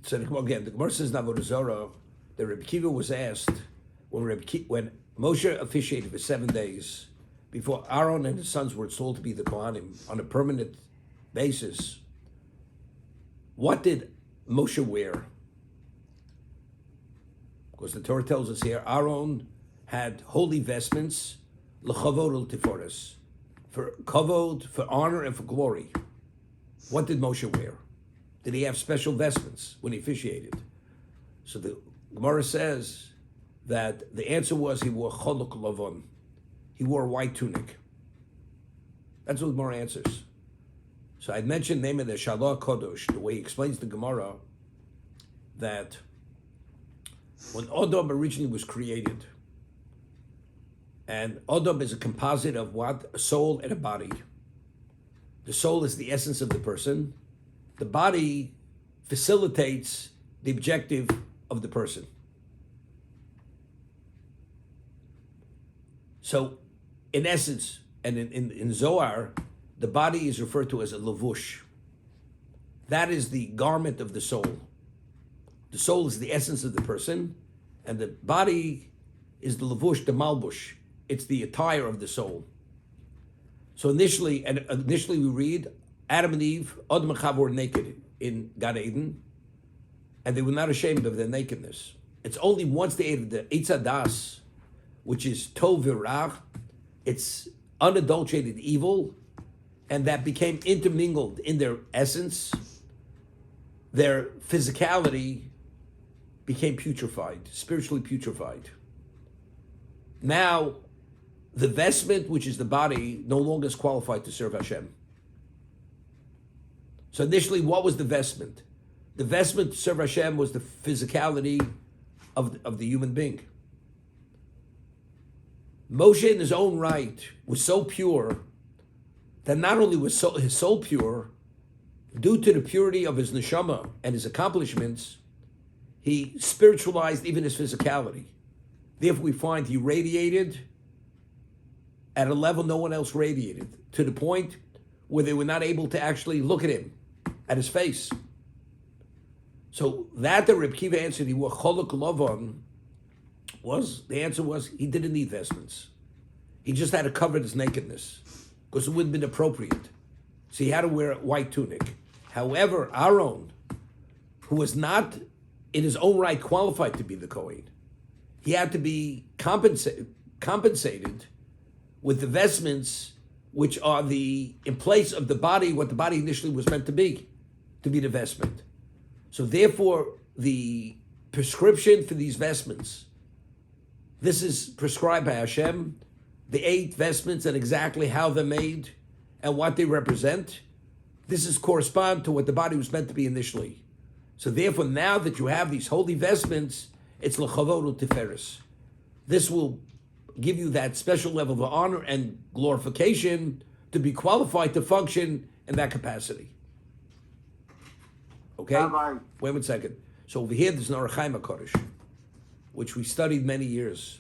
So again, the Gemara says in Avodah Zarah that Reb Kiva was asked when Moshe officiated for 7 days before Aaron and his sons were installed to be the Kohanim on a permanent basis. What did Moshe wear? Because the Torah tells us here, Aaron had holy vestments, l'chavod l'tiforos, for kavod, for honor, and for glory. What did Moshe wear? Did he have special vestments when he officiated? So the Gemara says that the answer was he wore choluk lavon. He wore a white tunic. That's what the Gemara answers. So I mentioned the name of the Shalah Kodosh, the way he explains the Gemara, that when Adam originally was created, and Adam is a composite of what? A soul and a body. The soul is the essence of the person. The body facilitates the objective of the person. So, in essence, and in Zohar, the body is referred to as a levush. That is the garment of the soul. The soul is the essence of the person, and the body is the levush, the malbush. It's the attire of the soul. So initially we read Adam and Eve, Adam and Chava were naked in Gan Eden, and they were not ashamed of their nakedness. It's only once they ate the Eitz Hadas, which is Tov v'Ra, it's unadulterated evil, and that became intermingled in their essence. Their physicality became putrefied, spiritually putrefied. Now, the vestment, which is the body, no longer is qualified to serve Hashem. So initially, what was the vestment? The vestment to serve Hashem was the physicality of the human being. Moshe, in his own right, was so pure that not only was his soul pure, due to the purity of his neshama and his accomplishments, he spiritualized even his physicality. Therefore, we find he radiated at a level no one else radiated, to the point where they were not able to actually look at him, at his face. So that the Reb Kiva answered, he wore choluk lavon, the answer was he didn't need vestments. He just had to cover his nakedness, because it wouldn't have been appropriate. So he had to wear a white tunic. However, Aaron, who was not in his own right qualified to be the Kohen, he had to be compensated with the vestments which are in place of the body, what the body initially was meant to be the vestment. So therefore, the prescription for these vestments, this is prescribed by Hashem, the 8 vestments and exactly how they're made and what they represent. This is correspond to what the body was meant to be initially. So therefore, now that you have these holy vestments, it's l'chavod u'tiferes. This will give you that special level of honor and glorification to be qualified to function in that capacity. Okay? Rabbi. Wait 1 second. So over here, there's an Orach Chaim HaKadosh, which we studied many years,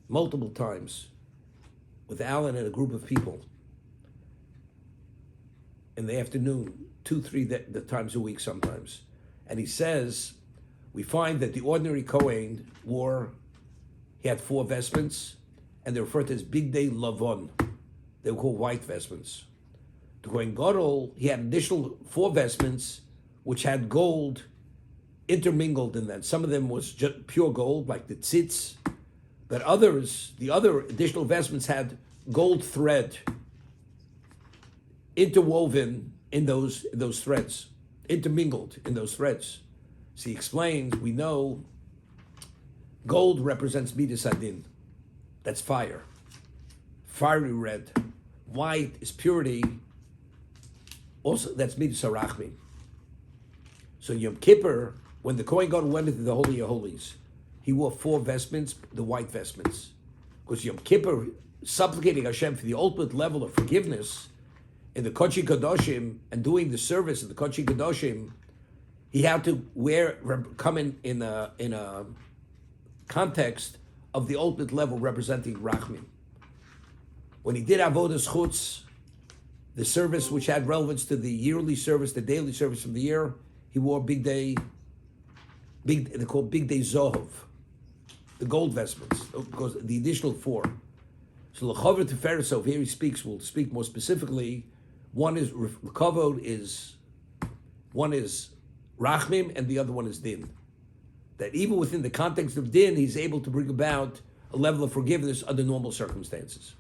multiple times, with Alan and a group of people in the afternoon, 2-3 times a week sometimes. And he says, we find that the ordinary Kohen he had 4 vestments, and they're referred to as Big Day Lavon. They were called white vestments. The Kohen Gadol, he had additional 4 vestments, which had gold intermingled in them. Some of them was just pure gold, like the tzitz, but the other additional vestments had gold thread interwoven in those threads, intermingled in those threads. So he explains, we know gold represents Midas Adin. That's fire. Fiery red. White is purity. Also, that's Midas Harachmi. So Yom Kippur, when the Kohen Gadol went into the Holy of Holies, he wore 4 vestments, the white vestments. Because Yom Kippur, supplicating Hashem for the ultimate level of forgiveness in the Kodesh Kadoshim and doing the service in the Kodesh Kadoshim, he had to come in a context of the ultimate level representing Rachmim. When he did Avodas Chutz, the service which had relevance to the yearly service, the daily service of the year, he wore Big Day They're called Big Day Zohov, the gold vestments, because the additional four. So L'chover Tiferes, so here he speaks, we'll speak more specifically. One is Rachmim, and the other one is Din. That even within the context of Din, he's able to bring about a level of forgiveness under normal circumstances.